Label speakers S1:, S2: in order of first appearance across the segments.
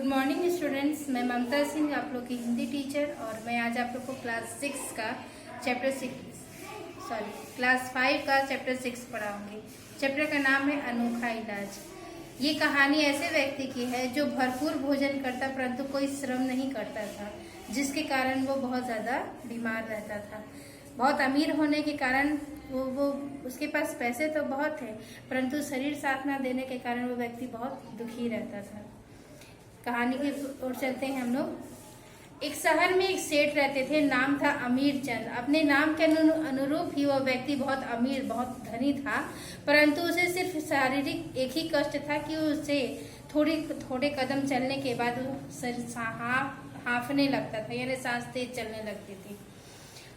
S1: Morning students, मैं ममता सिंह, आप लोग की हिंदी टीचर। और मैं आज आप लोग को क्लास 5 का चैप्टर 6 पढ़ाऊंगी। चैप्टर का नाम है अनोखा इलाज। ये कहानी ऐसे व्यक्ति की है जो भरपूर भोजन करता परंतु कोई श्रम नहीं करता था, जिसके कारण वो बहुत ज़्यादा बीमार रहता था। बहुत अमीर होने के कारण वो उसके पास पैसे तो बहुत थे, परंतु शरीर साथ ना देने के कारण वो व्यक्ति बहुत दुखी रहता था। कहानी की ओर चलते हैं हम लोग। एक शहर में एक सेठ रहते थे, नाम था अमीर चंद। अपने नाम के अनुरूप ही वह व्यक्ति बहुत अमीर, बहुत धनी था, परंतु उसे सिर्फ शारीरिक एक ही कष्ट था कि उसे थोड़े कदम चलने के बाद हांफने लगता था, यानी सांस तेज चलने लगती थी।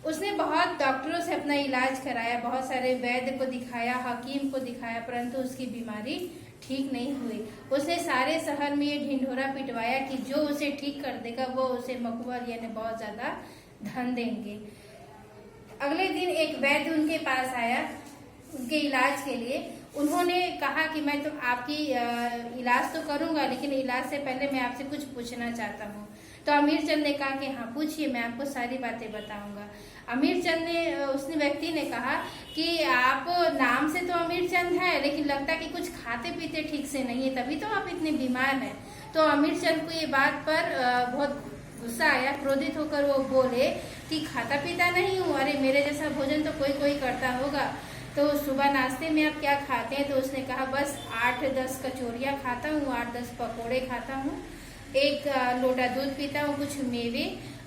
S1: उसने बहुत डॉक्टरों से अपना इलाज कराया, बहुत सारे वैद्य को दिखाया, हकीम को दिखाया, परंतु उसकी बीमारी ठीक नहीं हुई। उसने सारे शहर में ये ढिंढोरा पिटवाया कि जो उसे ठीक कर देगा वो उसे मकबूल यानी बहुत ज्यादा धन देंगे। अगले दिन एक वैद्य उनके पास आया उनके इलाज के लिए। उन्होंने कहा कि मैं तो आपकी इलाज तो करूंगा, लेकिन इलाज से पहले मैं आपसे कुछ पूछना चाहता हूँ। तो अमीर चंद ने कहा कि हाँ पूछिए, मैं आपको सारी बातें बताऊंगा। अमीर चंद ने उसने व्यक्ति ने कहा कि आप नाम से तो अमीर चंद है, लेकिन लगता कि कुछ खाते पीते ठीक से नहीं है, तभी तो आप इतने बीमार हैं। तो अमीर चंद को ये बात पर बहुत गुस्सा आया। क्रोधित होकर वो बोले कि खाता पीता नहीं हूँ, अरे मेरे जैसा भोजन तो कोई करता होगा। तो सुबह नाश्ते में आप क्या खाते हैं? तो उसने कहा बस 8-10 कचौरियाँ खाता हूँ, 8-10 पकौड़े खाता हूँ, 1 लोटा दूध पीता हूँ, कुछ मेवे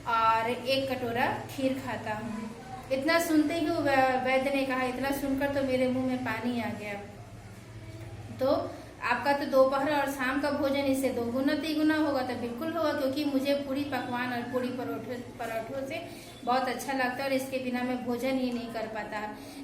S1: और 1 कटोरा खीर खाता हूँ। इतना सुनते ही वैद्य ने कहा, इतना सुनकर तो मेरे मुंह में पानी आ गया। तो आपका तो दोपहर और शाम का भोजन इससे 2 गुना 3 गुना होगा। तो बिल्कुल होगा, क्योंकि मुझे पूरी पकवान और पूरी पराठों से बहुत अच्छा लगता है और इसके बिना मैं भोजन ही नहीं कर पाता।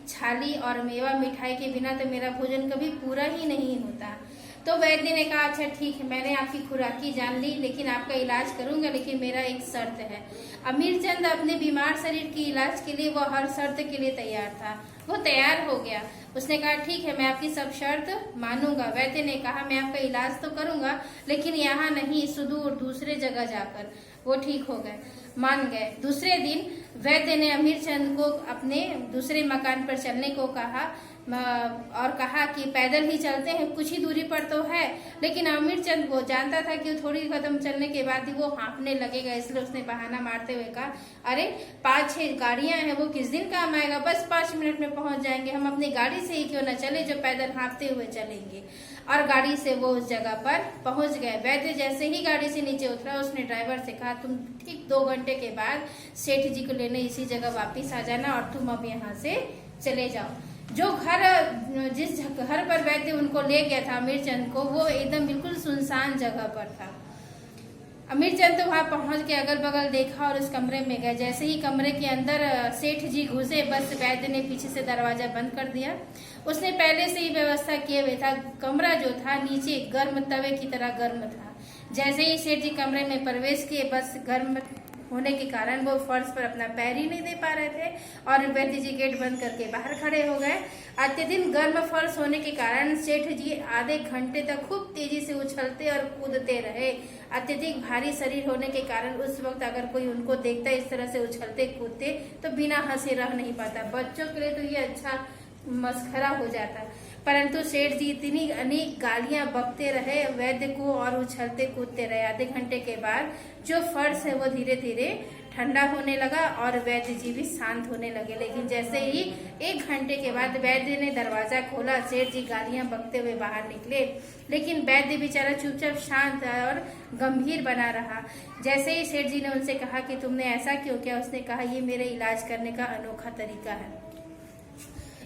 S1: छाली और मेवा मिठाई के बिना तो मेरा भोजन कभी पूरा ही नहीं होता। तो वैद्य ने कहा अच्छा ठीक है, मैंने आपकी खुराकी जान ली, लेकिन आपका इलाज करूंगा, लेकिन मेरा एक शर्त है। अमीर चंद अपने बीमार शरीर के इलाज के लिए वह हर शर्त के लिए तैयार था। वो तैयार हो गया। उसने कहा ठीक है, मैं आपकी सब शर्त मानूंगा। वैद्य ने कहा मैं आपका इलाज तो करूंगा, लेकिन यहाँ नहीं, सुदूर दूसरे जगह जाकर। वो ठीक हो गए, मान गए। दूसरे दिन वैद्य ने अमीर चंद को अपने दूसरे मकान पर चलने को कहा और कहा कि पैदल ही चलते हैं, कुछ ही दूरी पर तो है। लेकिन अमीर चंद वो जानता था कि थोड़ी कदम चलने के बाद ही वो हाँफने लगेगा, इसलिए उसने बहाना मारते हुए कहा अरे 5-6 गाड़ियां हैं, वो किस दिन काम आएगा, बस 5 मिनट में पहुंच जाएंगे, हम अपनी गाड़ी से ही क्यों न चले जो पैदल हाँफते हुए चलेंगे। और गाड़ी से वो उस जगह पर पहुंच गए। वैद्य जैसे ही गाड़ी से नीचे उतरा, उसने ड्राइवर से कहा तुम ठीक 2 घंटे के बाद सेठ जी को लेने इसी जगह वापिस आ जाना और तुम अब यहाँ से चले जाओ। जिस घर पर वैद्य उनको ले गया था अमीर चंद को, वो एकदम बिल्कुल सुनसान जगह पर था। अमीर चंद तो वहां पहुंच के अगल बगल देखा और उस कमरे में गए। जैसे ही कमरे के अंदर सेठ जी घुसे, बस वैद्य ने पीछे से दरवाजा बंद कर दिया। उसने पहले से ही व्यवस्था किए हुए था। कमरा जो था नीचे गर्म तवे की तरह गर्म था। जैसे ही सेठ जी कमरे में प्रवेश किए, बस गर्म होने के कारण वो फर्श पर अपना पैर ही नहीं दे पा रहे थे और वैद्य जी गेट बंद करके बाहर खड़े हो गए। अत्यधिक गर्म फर्श होने के कारण सेठ जी आधे घंटे तक खूब तेजी से उछलते और कूदते रहे। अत्यधिक भारी शरीर होने के कारण उस वक्त अगर कोई उनको देखता इस तरह से उछलते कूदते तो बिना हंसे रह नहीं पाता। बच्चों के लिए तो ये अच्छा मस्खरा हो जाता, परंतु सेठ जी इतनी अनेक गालियां बकते रहे वैद्य को और उछलते कूदते रहे। आधे घंटे के बाद जो फर्श है वो धीरे धीरे ठंडा होने लगा और वैद्य जी भी शांत होने लगे। लेकिन जैसे ही 1 घंटे के बाद वैद्य ने दरवाजा खोला, सेठ जी गालियां बकते हुए बाहर निकले, लेकिन वैद्य बेचारा चुपचाप शांत और गंभीर बना रहा। जैसे ही सेठ जी ने उनसे कहा कि तुमने ऐसा क्यों किया, उसने कहा ये मेरे इलाज करने का अनोखा तरीका है।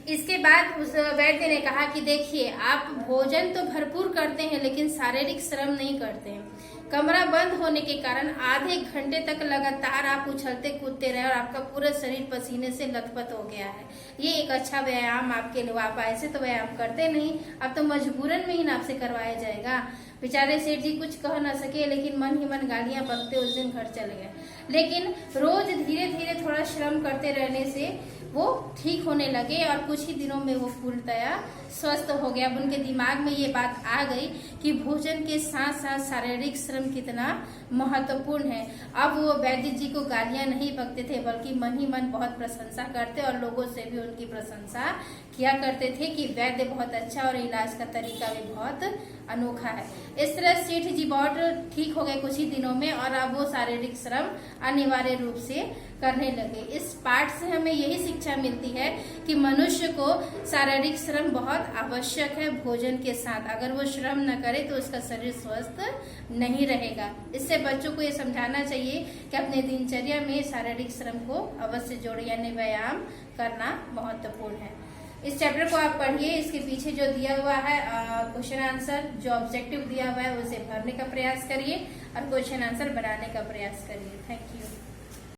S1: इसके बाद उस वैद्य ने कहा कि देखिए आप भोजन तो भरपूर करते हैं, लेकिन शारीरिक श्रम नहीं करते हैं। कमरा बंद होने के कारण आधे घंटे तक लगातार आप उछलते कूदते रहे और आपका पूरा शरीर पसीने से लथपथ हो गया है। ये एक अच्छा व्यायाम आपके लिए, आप ऐसे तो व्यायाम करते नहीं, अब तो मजबूरन में ही ना आपसे करवाया जाएगा। बेचारे सेठ जी कुछ कह न सके, लेकिन मन ही मन गालियां बकते उस दिन घर चले गए। लेकिन रोज धीरे धीरे थोड़ा श्रम करते रहने से वो ठीक होने लगे और कुछ ही दिनों में वो पूर्णतया स्वस्थ हो गया। अब उनके दिमाग में ये बात आ गई कि भोजन के साथ साथ शारीरिक श्रम कितना महत्वपूर्ण है। अब वो वैद्य जी को गालियां नहीं बकते थे, बल्कि मन ही मन बहुत प्रशंसा करते और लोगों से भी उनकी प्रशंसा किया करते थे कि वैद्य बहुत अच्छा और इलाज का तरीका भी बहुत अनोखा है। इस तरह सेठ जी बहुत ठीक हो गए कुछ ही दिनों में और अब वो शारीरिक श्रम अनिवार्य रूप से करने लगे। इस पाठ से हमें यही शिक्षा मिलती है कि मनुष्य को शारीरिक श्रम बहुत आवश्यक है भोजन के साथ। अगर वो श्रम न करे तो उसका शरीर स्वस्थ नहीं रहेगा। इससे बच्चों को ये समझाना चाहिए कि अपने दिनचर्या में शारीरिक श्रम को अवश्य जोड़े, यानी व्यायाम करना महत्वपूर्ण है। इस चैप्टर को आप पढ़िए, इसके पीछे जो दिया हुआ है क्वेश्चन आंसर, जो ऑब्जेक्टिव दिया हुआ है उसे भरने का प्रयास करिए और क्वेश्चन आंसर बनाने का प्रयास करिए। Thank you.